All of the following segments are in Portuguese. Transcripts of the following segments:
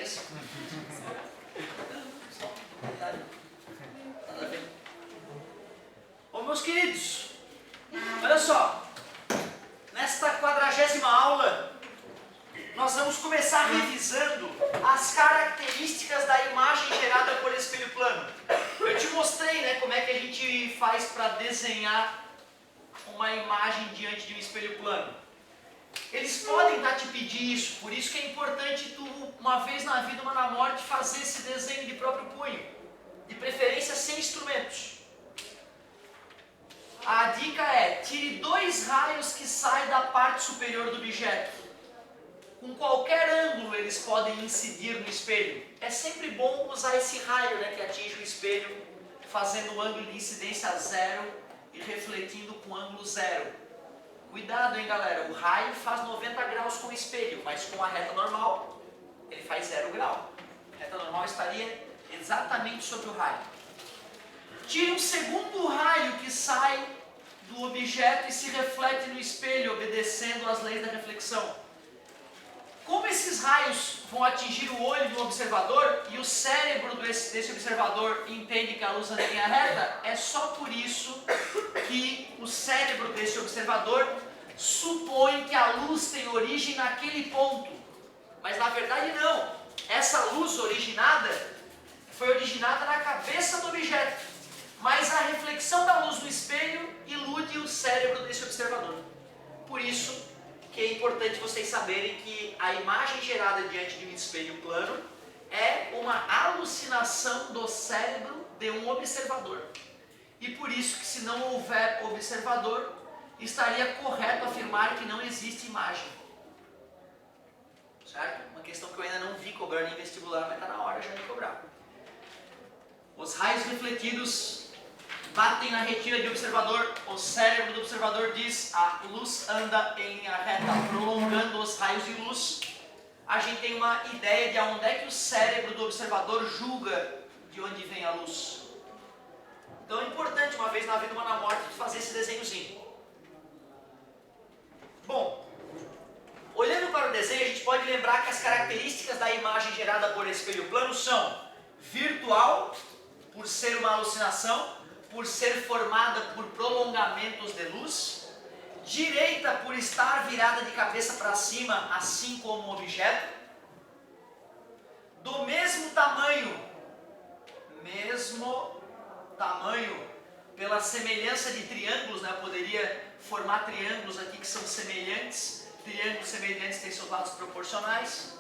referência. Nada a ver. Bom, meus queridos, olha só. Nesta 40ª aula, nós vamos começar revisando as características da imagem gerada por espelho plano. Eu te mostrei, né, como é que a gente faz para desenhar uma imagem diante de um espelho plano. Eles podem te pedir isso, por isso que é importante tu, uma vez na vida, uma na morte, fazer esse desenho de próprio punho, de preferência sem instrumentos. A dica é, tire 2 raios que saem da parte superior do objeto. Com qualquer ângulo eles podem incidir no espelho. É sempre bom usar esse raio, né, que atinge o espelho, fazendo o ângulo de incidência 0 e refletindo com ângulo 0. Cuidado, hein, galera, o raio faz 90 graus com o espelho, mas com a reta normal ele faz 0 grau. A reta normal estaria exatamente sobre o raio. Tire um segundo raio que sai do objeto e se reflete no espelho, obedecendo às leis da reflexão. Como esses raios vão atingir o olho do observador e o cérebro desse observador entende que a luz anda em linha reta, é só por isso que o cérebro desse observador supõe que a luz tem origem naquele ponto. Mas na verdade não. Essa luz foi originada na cabeça do objeto. Mas a reflexão da luz no espelho ilude o cérebro desse observador. Por isso que é importante vocês saberem que a imagem gerada diante de um espelho plano é uma alucinação do cérebro de um observador. E por isso que, se não houver observador, estaria correto afirmar que não existe imagem. Certo? Uma questão que eu ainda não vi cobrando em vestibular, mas está na hora já de cobrar. Os raios refletidos batem na retina do observador, o cérebro do observador diz a luz anda em linha reta, prolongando os raios de luz. A gente tem uma ideia de onde é que o cérebro do observador julga de onde vem a luz. Então é importante, uma vez na vida, uma na morte, fazer esse desenhozinho. Bom, olhando para o desenho, a gente pode lembrar que as características da imagem gerada por espelho plano são virtual, por ser uma alucinação, por ser formada por prolongamentos de luz, direita por estar virada de cabeça para cima, assim como o objeto, do mesmo tamanho, pela semelhança de triângulos, né? Eu poderia formar triângulos aqui que são semelhantes, triângulos semelhantes têm seus lados proporcionais,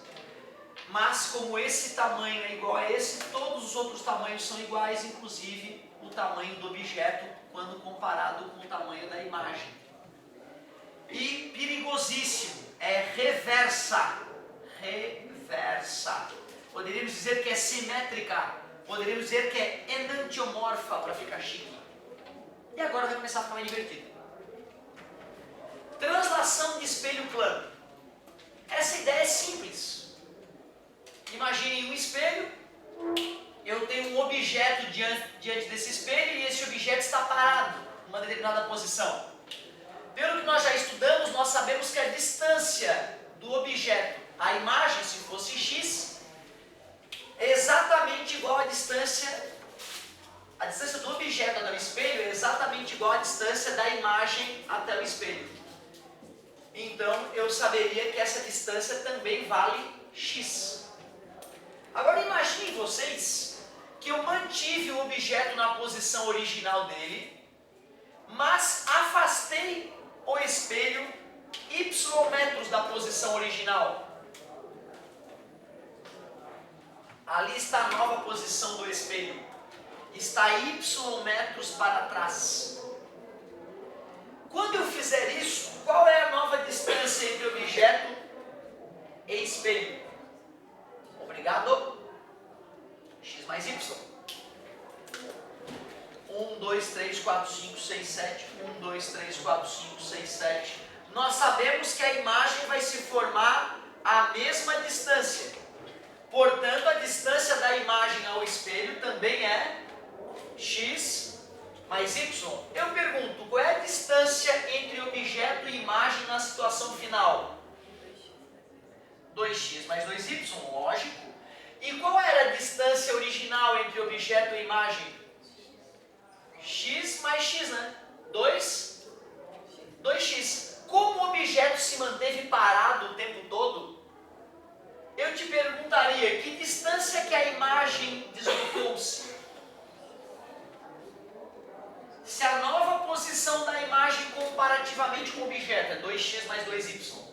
mas como esse tamanho é igual a esse, todos os outros tamanhos são iguais, inclusive o tamanho do objeto quando comparado com o tamanho da imagem. E perigosíssimo, é reversa. Poderíamos dizer que é simétrica, poderíamos dizer que é enantiomorfa, para ficar chique. E agora vai começar a ficar mais divertido. Translação de espelho plano. Essa ideia é simples. Imagine um espelho, eu tenho um objeto diante desse espelho e esse objeto está parado em uma determinada posição. Pelo que nós já estudamos, nós sabemos que a distância do objeto, a imagem, se fosse x, é exatamente igual à distância do objeto até o espelho é exatamente igual à distância da imagem até o espelho. Então eu saberia que essa distância também vale x. Agora imaginem vocês que eu mantive o objeto na posição original dele, mas afastei o espelho y metros da posição original. Ali está a nova posição do espelho. Está y metros para trás. Quando eu fizer isso, qual é a nova distância entre objeto e espelho? Obrigado. X mais Y. 1, 2, 3, 4, 5, 6, 7. 1, 2, 3, 4, 5, 6, 7. Nós sabemos que a imagem vai se formar à mesma distância. Portanto, a distância da imagem ao espelho também é x mais y. Eu pergunto, qual é a distância entre objeto e imagem na situação final? 2x mais 2y, lógico. E qual era a distância original entre objeto e imagem? X mais x, né? 2x. Como o objeto se manteve parado o tempo todo, eu te perguntaria, que distância que a imagem deslocou-se? Se a nova posição da imagem comparativamente com o objeto é 2x mais 2y,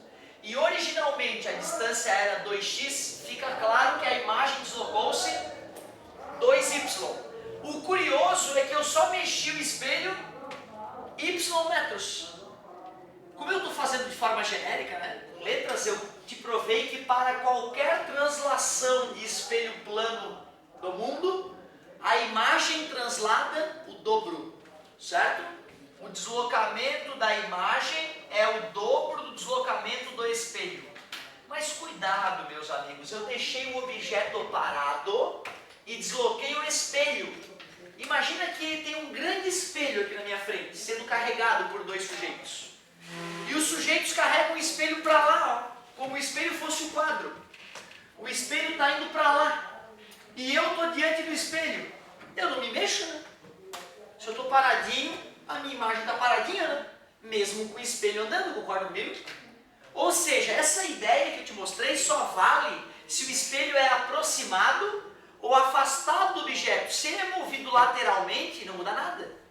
e originalmente a distância era 2x, fica claro que a imagem deslocou-se 2y. O curioso é que eu só mexi o espelho y metros. Como eu estou fazendo de forma genérica, né, com letras, eu te provei que para qualquer translação de espelho plano do mundo, a imagem translada o dobro, certo? O deslocamento da imagem é o dobro do deslocamento do espelho. Mas cuidado, meus amigos, eu deixei o objeto parado e desloquei o espelho. Imagina que tem um grande espelho aqui na minha frente, sendo carregado por dois sujeitos. E os sujeitos carregam o espelho para lá, ó, como o espelho fosse um quadro. O espelho está indo para lá. E eu estou diante do espelho. Eu não me mexo, né? Se eu estou paradinho, a minha imagem está paradinha, né? Mesmo com o espelho andando, concorda comigo? Ou seja, essa ideia que eu te mostrei só vale se o espelho é aproximado ou afastado do objeto. Se ele é movido lateralmente, não muda nada.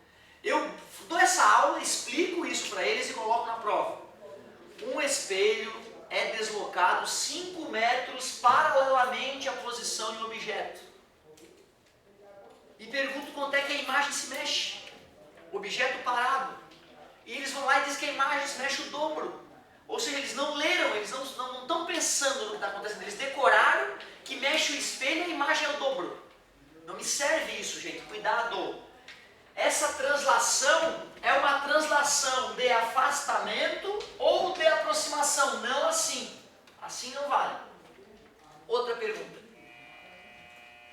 Eu dou essa aula, explico isso para eles e coloco na prova. Um espelho é deslocado 5 metros paralelamente à posição de um objeto. E pergunto quanto é que a imagem se mexe. O objeto parado. E eles vão lá e dizem que a imagem se mexe o dobro. Ou seja, eles não leram, eles não estão pensando no que está acontecendo. Eles decoraram que mexe o espelho e a imagem é o dobro. Não me serve isso, gente. Cuidado. Essa translação é uma translação de afastamento ou de aproximação. Não assim. Assim não vale. Outra pergunta.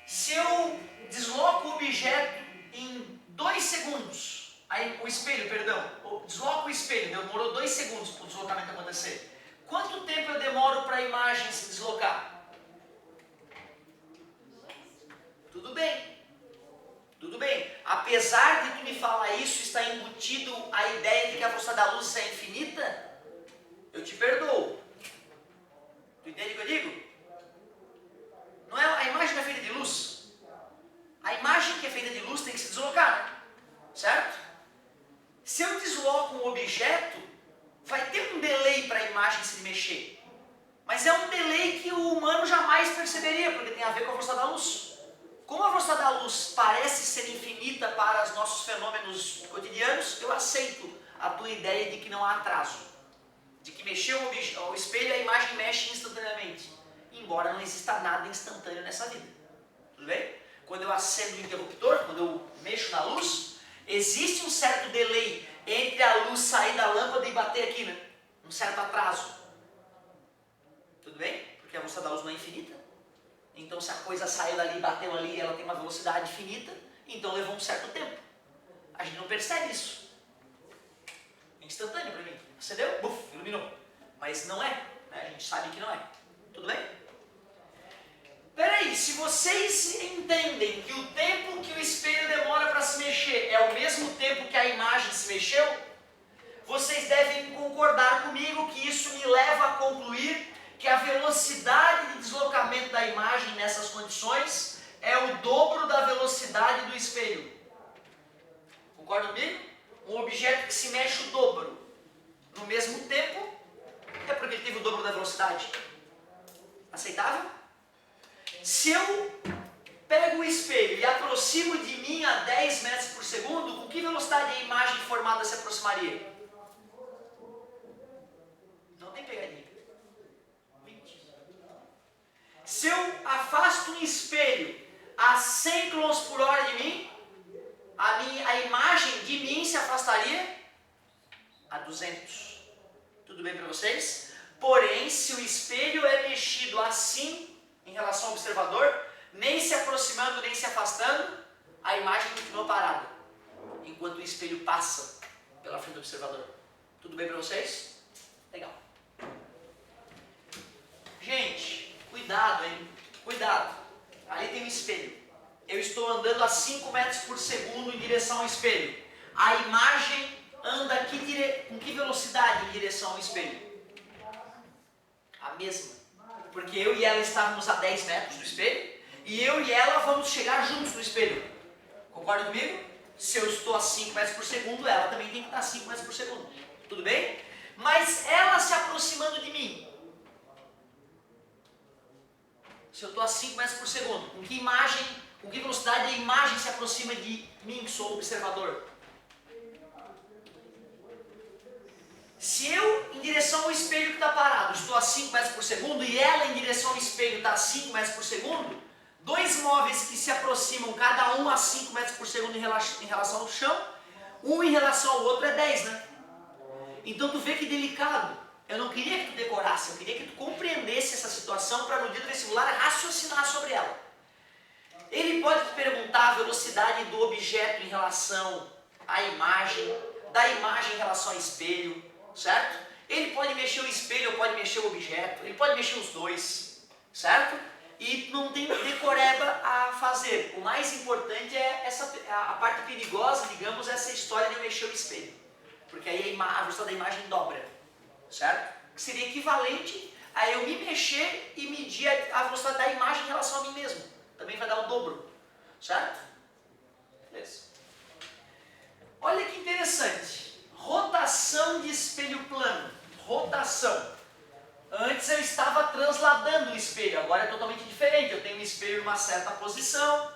Se eu desloco o objeto em 2 segundos, aí, o espelho, perdão, desloco o espelho, demorou 2 segundos para o deslocamento acontecer. Quanto tempo eu demoro para a imagem se deslocar? Tudo bem. Tudo bem. Apesar de tu me falar isso, está embutido a ideia de que a velocidade da luz é infinita, eu te perdoo. Tu entende o que eu digo? Não é, a imagem não é feita de luz. A imagem que é feita de luz tem que se deslocar, né? Certo? Se eu desloco um objeto, vai ter um delay para a imagem se mexer. Mas é um delay que o humano jamais perceberia, porque tem a ver com a velocidade da luz. Como a velocidade da luz parece ser infinita para os nossos fenômenos cotidianos, eu aceito a tua ideia de que não há atraso. De que mexeu o espelho e a imagem mexe instantaneamente. Embora não exista nada instantâneo nessa vida. Tudo bem? Quando eu acendo o interruptor, quando eu mexo na luz, existe um certo delay entre a luz sair da lâmpada e bater aqui, né? Um certo atraso. Tudo bem? Porque a velocidade da luz não é infinita. Então, se a coisa saiu dali, bateu ali, ela tem uma velocidade finita, então levou um certo tempo. A gente não percebe isso. É instantâneo para mim. Acendeu, buf, iluminou. Mas não é. Né? A gente sabe que não é. Tudo bem? Peraí, se vocês entendem que o tempo que o espelho demora para se mexer é o mesmo tempo que a imagem se mexeu, vocês devem concordar comigo que isso me leva a concluir que a velocidade de deslocamento da imagem nessas condições é o dobro da velocidade do espelho. Concorda comigo? Um objeto que se mexe o dobro no mesmo tempo é porque ele teve o dobro da velocidade. Aceitável? Se eu pego o espelho e aproximo de mim a 10 metros por segundo, com que velocidade a imagem formada se aproximaria? Não tem pegadinha. Se eu afasto um espelho a 100 km por hora de mim, a imagem de mim se afastaria a 200. Tudo bem para vocês? Porém, se o espelho é mexido assim em relação ao observador, nem se aproximando nem se afastando, a imagem continua parada, enquanto o espelho passa pela frente do observador. Tudo bem para vocês? Legal. Gente, cuidado, hein? Cuidado. Ali tem um espelho. Eu estou andando a 5 metros por segundo em direção ao espelho. A imagem anda com que velocidade em direção ao espelho? A mesma. Porque eu e ela estávamos a 10 metros do espelho e eu e ela vamos chegar juntos no espelho. Concorda comigo? Se eu estou a 5 metros por segundo, ela também tem que estar a 5 metros por segundo. Tudo bem? Mas ela se aproximando de mim. Se eu estou a 5 metros por segundo, com que velocidade a imagem se aproxima de mim, que sou o observador? Se eu, em direção ao espelho que está parado, estou a 5 metros por segundo e ela, em direção ao espelho, está a 5 metros por segundo, dois móveis que se aproximam, cada um a 5 metros por segundo em relação ao chão, um em relação ao outro é 10, né? Então tu vê que delicado. Eu não queria que tu decorasse, eu queria que tu compreendesse essa situação para no dia do vestibular raciocinar sobre ela. Ele pode te perguntar a velocidade do objeto em relação à imagem, da imagem em relação ao espelho, certo? Ele pode mexer o espelho ou pode mexer o objeto, ele pode mexer os dois, certo? E não tem decoreba a fazer. O mais importante é a parte perigosa, digamos, essa história de eu mexer o espelho. Porque aí a velocidade da imagem dobra, certo? Que seria equivalente a eu me mexer e medir a velocidade da imagem em relação a mim mesmo. Também vai dar o dobro, certo? Beleza. Olha que interessante. Rotação de espelho plano. Rotação. Antes eu estava transladando o espelho, agora é totalmente diferente. Eu tenho um espelho em uma certa posição,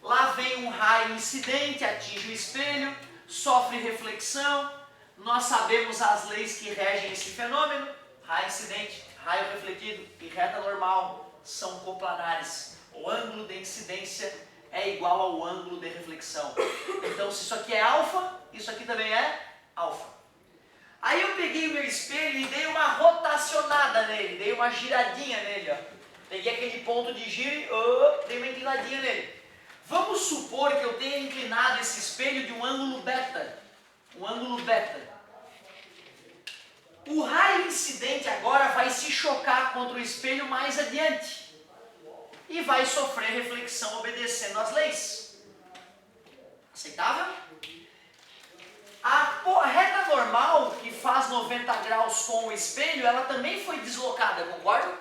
lá vem um raio incidente, atinge o espelho, sofre reflexão. Nós sabemos as leis que regem esse fenômeno. Raio incidente, raio refletido e reta normal são coplanares. O ângulo de incidência é igual ao ângulo de reflexão. Então, se isso aqui é alfa, isso aqui também é alfa. Aí eu peguei o meu espelho e dei uma rotacionada nele, dei uma giradinha nele, ó. Peguei aquele ponto de giro e dei uma inclinadinha nele. Vamos supor que eu tenha inclinado esse espelho de um ângulo beta. Um ângulo beta. O raio incidente agora vai se chocar contra o espelho mais adiante e vai sofrer reflexão obedecendo às leis. Aceitável? A reta normal, que faz 90 graus com o espelho, ela também foi deslocada, concorda?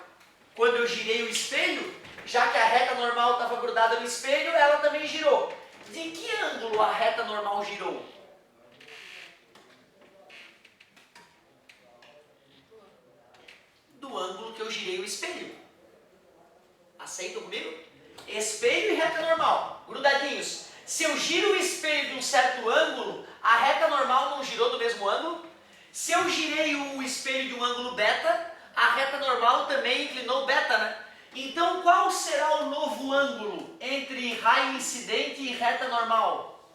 Quando eu girei o espelho, já que a reta normal estava grudada no espelho, ela também girou. De que ângulo a reta normal girou? Do ângulo que eu girei o espelho. Aceitam comigo? Espelho e reta normal, grudadinhos. Se eu giro o espelho de um certo ângulo, a reta normal não girou do mesmo ângulo. Se eu girei o espelho de um ângulo beta, a reta normal também inclinou beta, né? Então qual será o novo ângulo entre raio incidente e reta normal?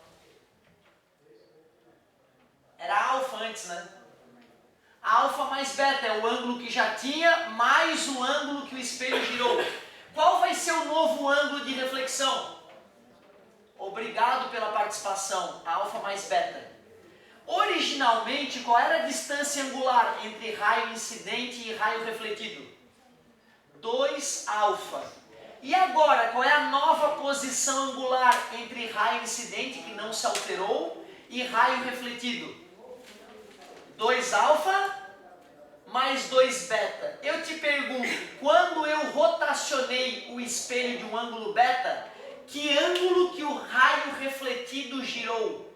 Era alfa antes, né? Alfa mais beta é o ângulo que já tinha, mais o ângulo que o espelho girou. Qual vai ser o novo ângulo de reflexão? Obrigado pela participação, alfa mais beta. Originalmente, qual era a distância angular entre raio incidente e raio refletido? 2 alfa. E agora, qual é a nova posição angular entre raio incidente, que não se alterou, e raio refletido? 2 alfa mais 2 beta. Eu te pergunto, quando eu rotacionei o espelho de um ângulo beta, que ângulo que o raio refletido girou?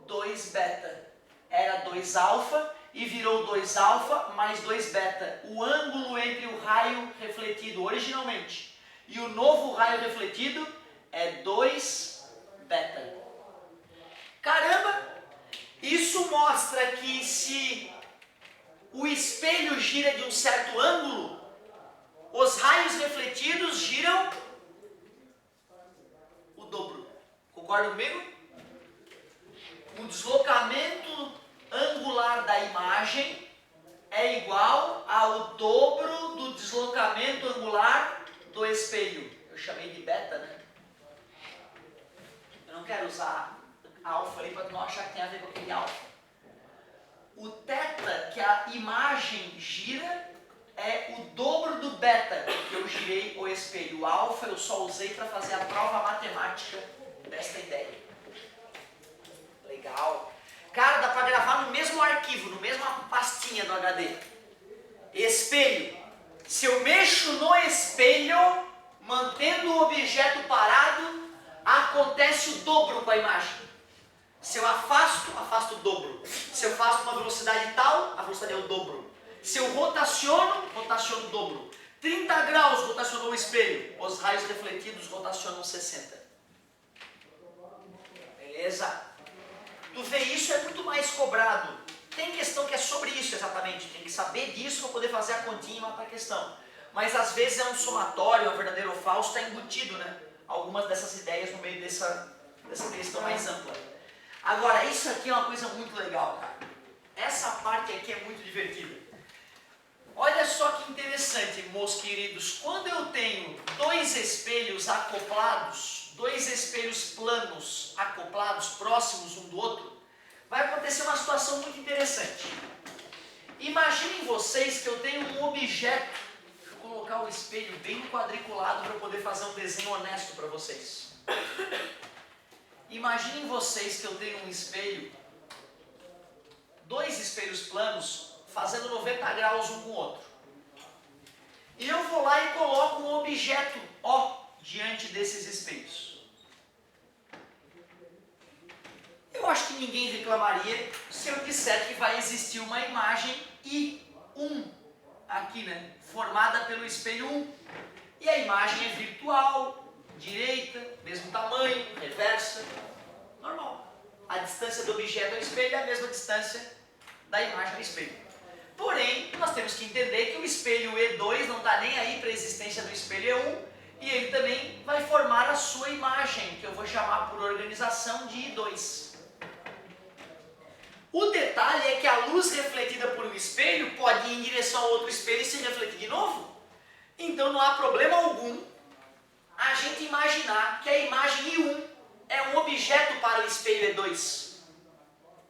2 beta. Era 2 alfa e virou 2 alfa mais 2 beta. O ângulo entre o raio refletido originalmente e o novo raio refletido é 2 beta. Caramba! Isso mostra que se o espelho gira de um certo ângulo, os raios refletidos giram o dobro. Concorda comigo? O deslocamento angular da imagem é igual ao dobro do deslocamento angular do espelho. Eu chamei de beta, né? Eu não quero usar alfa ali para tu não achar que tem a ver com aquele alfa. O θ que a imagem gira é o dobro do beta que eu girei. imaginei o espelho. O alfa eu só usei para fazer a prova matemática desta ideia. Legal. Cara, dá para gravar no mesmo arquivo, no mesma pastinha do HD. Espelho. Se eu mexo no espelho, mantendo o objeto parado, acontece o dobro com a imagem. Se eu afasto o dobro. Se eu faço uma velocidade tal, a velocidade é o dobro. Se eu rotaciono o dobro. 30 graus rotacionou o espelho, os raios refletidos rotacionam 60. Beleza? Tu vê, isso é muito mais cobrado. Tem questão que é sobre isso exatamente, tem que saber disso para poder fazer a continha e matar a questão. Mas às vezes é um somatório, é um verdadeiro ou falso, está embutido, né? Algumas dessas ideias no meio dessa questão mais ampla. Agora, isso aqui é uma coisa muito legal, cara. Essa parte aqui é muito divertida. Olha só que interessante, meus queridos. Quando eu tenho dois espelhos acoplados, dois espelhos planos acoplados, próximos um do outro, vai acontecer uma situação muito interessante. Imaginem vocês que eu tenho um objeto. Deixa eu colocar o espelho bem quadriculado para poder fazer um desenho honesto para vocês. Imaginem vocês que eu tenho um espelho, dois espelhos planos, fazendo 90 graus um com o outro. E eu vou lá e coloco um objeto, ó, diante desses espelhos. Eu acho que ninguém reclamaria se eu disser que vai existir uma imagem I1 aqui, né? Formada pelo espelho 1. E a imagem é virtual, direita, mesmo tamanho, reversa, normal. A distância do objeto ao espelho é a mesma distância da imagem ao espelho. Porém, nós temos que entender que o espelho E2 não está nem aí para a existência do espelho E1 e ele também vai formar a sua imagem, que eu vou chamar por organização de I2. O detalhe é que a luz refletida por um espelho pode ir em direção ao outro espelho e se refletir de novo. Então não há problema algum a gente imaginar que a imagem I1 é um objeto para o espelho E2.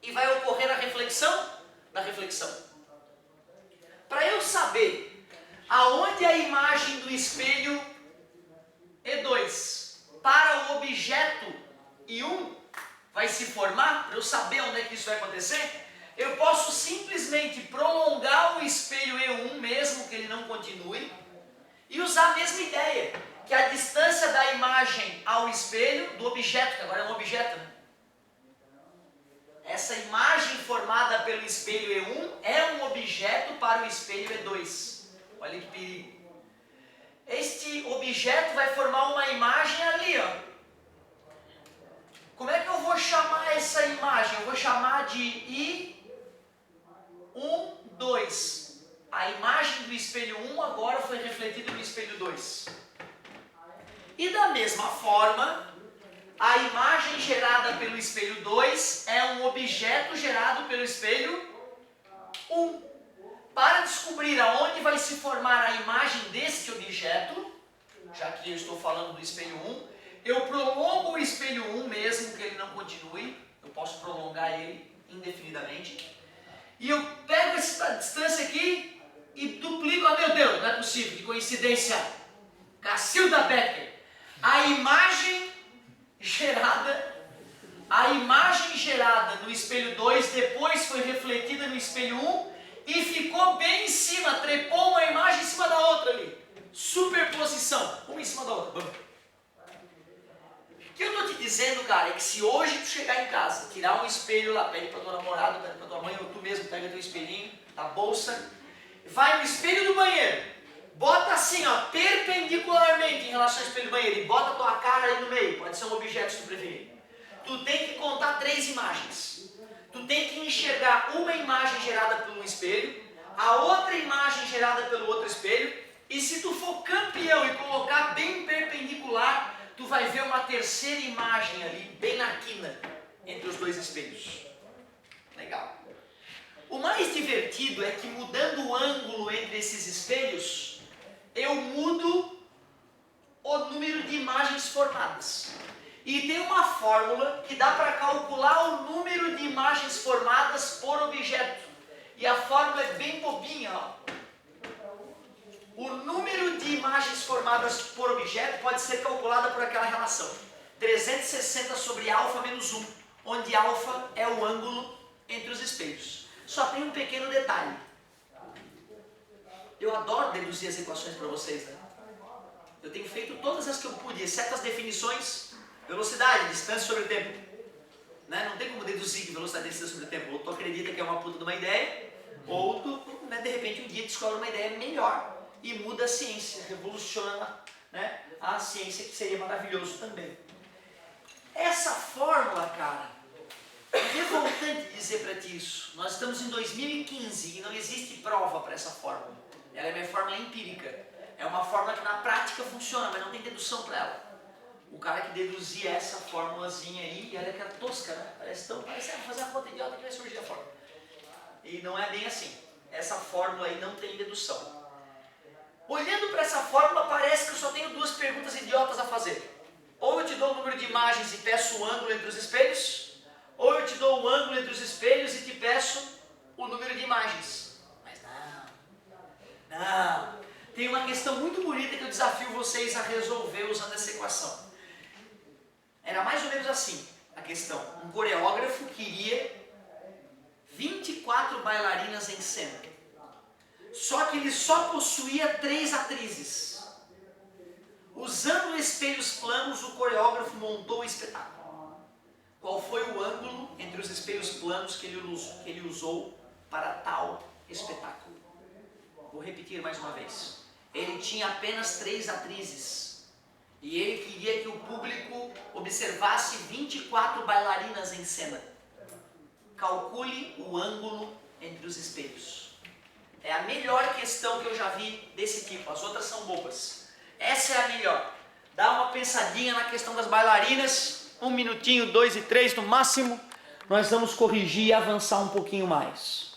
E vai ocorrer a reflexão da reflexão. Para eu saber aonde a imagem do espelho E2 para o objeto I1 vai se formar, para eu saber onde é que isso vai acontecer, eu posso simplesmente prolongar o espelho E1, mesmo que ele não continue, e usar a mesma ideia, que a distância da imagem ao espelho, do objeto, que agora é um objeto, né? Essa imagem formada pelo espelho E1 é um objeto para o espelho E2. Olha que perigo. Este objeto vai formar uma imagem ali, ó. Como é que eu vou chamar essa imagem? Eu vou chamar de I1, 2. A imagem do espelho 1 agora foi refletida no espelho 2. E da mesma forma, a imagem gerada pelo espelho 2 é um objeto gerado pelo espelho 1. Para descobrir aonde vai se formar a imagem deste objeto, já que eu estou falando do espelho 1, eu prolongo o espelho 1 mesmo que ele não continue, eu posso prolongar ele indefinidamente, e eu pego essa distância aqui e duplico. Ah, meu Deus, não é possível, que coincidência! Cacilda Becker, a imagem gerada no espelho 2 depois foi refletida no espelho 1 e ficou bem em cima, trepou uma imagem em cima da outra ali. Superposição, uma em cima da outra. O que eu estou te dizendo, cara, é que se hoje tu chegar em casa, tirar um espelho lá, pede para tua namorada, pede para tua mãe, ou tu mesmo pega teu espelhinho da bolsa, vai no espelho do banheiro, bota assim, ó, perpendicularmente em relação ao espelho do banheiro e bota a tua cara aí no meio, pode ser um objeto se tu preferir. Tu tem que contar 3 imagens. Tu tem que enxergar uma imagem gerada por um espelho, a outra imagem gerada pelo outro espelho, e se tu for campeão e colocar bem perpendicular, tu vai ver uma terceira imagem ali, bem na quina, entre os dois espelhos. Legal. O mais divertido é que mudando o ângulo entre esses espelhos, eu mudo o número de imagens formadas. E tem uma fórmula que dá para calcular o número de imagens formadas por objeto. E a fórmula é bem bobinha, ó. O número de imagens formadas por objeto pode ser calculada por aquela relação 360 sobre alfa menos 1, onde alfa é o ângulo entre os espelhos. Só tem um pequeno detalhe. Eu adoro deduzir as equações para vocês, né? Eu tenho feito todas as que eu pude, exceto as definições, velocidade, distância sobre tempo. Né? Não tem como deduzir que velocidade e distância sobre tempo. Ou tu acredita que é uma puta de uma ideia, ou tu, né, de repente, um dia descobre uma ideia melhor e muda a ciência, revoluciona, né, a ciência, que seria maravilhoso também. Essa fórmula, cara, é revoltante dizer para ti isso. Nós estamos em 2015 e não existe prova para essa fórmula. Ela é minha fórmula empírica. É uma fórmula que na prática funciona, mas não tem dedução para ela. O cara que deduzia essa formulazinha aí, olha que era tosca, né? Parece fazer uma conta idiota que vai surgir a fórmula. E não é bem assim. Essa fórmula aí não tem dedução. Olhando para essa fórmula, parece que eu só tenho duas perguntas idiotas a fazer. Ou eu te dou o número de imagens e peço o ângulo entre os espelhos, ou eu te dou o ângulo entre os espelhos e te peço o número de imagens. Mas não. Tem uma questão muito bonita que eu desafio vocês a resolver usando essa equação. Era mais ou menos assim a questão. Um coreógrafo queria 24 bailarinas em cena. Só que ele só possuía 3 atrizes. Usando espelhos planos, o coreógrafo montou o espetáculo. Qual foi o ângulo entre os espelhos planos que ele usou para tal espetáculo? Vou repetir mais uma vez. Ele tinha apenas 3 atrizes. E ele queria que o público observasse 24 bailarinas em cena. Calcule o ângulo entre os espelhos. É a melhor questão que eu já vi desse tipo. As outras são bobas. Essa é a melhor. Dá uma pensadinha na questão das bailarinas. 1 minutinho, 2 e 3 no máximo. Nós vamos corrigir e avançar um pouquinho mais.